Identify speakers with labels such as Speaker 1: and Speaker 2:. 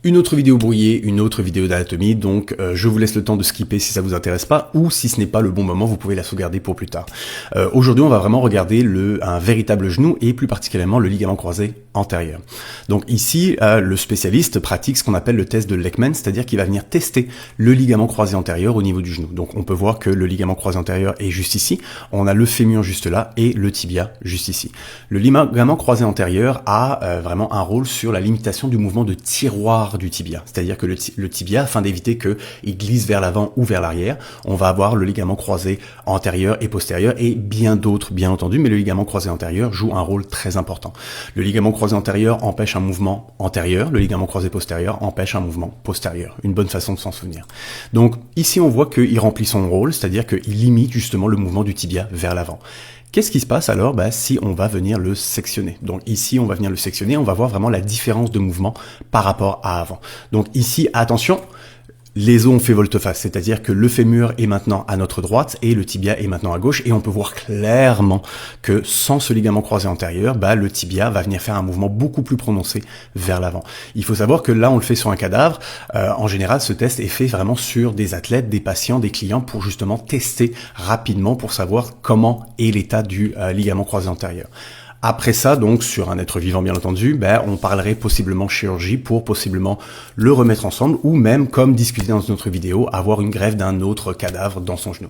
Speaker 1: Une autre vidéo brouillée, une autre vidéo d'anatomie, donc je vous laisse le temps de skipper si ça vous intéresse pas, ou si ce n'est pas le bon moment, vous pouvez la sauvegarder pour plus tard. Aujourd'hui, on va vraiment regarder un véritable genou, et plus particulièrement le ligament croisé antérieur. Donc ici, le spécialiste pratique ce qu'on appelle le test de Lechman, c'est-à-dire qu'il va venir tester le ligament croisé antérieur au niveau du genou. Donc on peut voir que le ligament croisé antérieur est juste ici, on a le fémur juste là, et le tibia juste ici. Le ligament croisé antérieur a vraiment un rôle sur la limitation du mouvement de tiroir du tibia, c'est-à-dire que le tibia, afin d'éviter qu'il glisse vers l'avant ou vers l'arrière, on va avoir le ligament croisé antérieur et postérieur et bien d'autres bien entendu, mais le ligament croisé antérieur joue un rôle très important. Le ligament croisé antérieur empêche un mouvement antérieur, le ligament croisé postérieur empêche un mouvement postérieur, une bonne façon de s'en souvenir. Donc ici on voit qu'il remplit son rôle, c'est-à-dire qu'il limite justement le mouvement du tibia vers l'avant. Qu'est-ce qui se passe alors si on va venir le sectionner? Donc ici, on va venir le sectionner, on va voir vraiment la différence de mouvement par rapport à avant. Donc ici, attention, les os ont fait volte-face, c'est-à-dire que le fémur est maintenant à notre droite et le tibia est maintenant à gauche, et on peut voir clairement que sans ce ligament croisé antérieur, le tibia va venir faire un mouvement beaucoup plus prononcé vers l'avant. Il faut savoir que là, on le fait sur un cadavre. En général, ce test est fait vraiment sur des athlètes, des patients, des clients, pour justement tester rapidement, pour savoir comment est l'état du ligament croisé antérieur. Après ça, donc, sur un être vivant, bien entendu, on parlerait possiblement chirurgie pour possiblement le remettre ensemble, ou même, comme discuté dans une autre vidéo, avoir une greffe d'un autre cadavre dans son genou.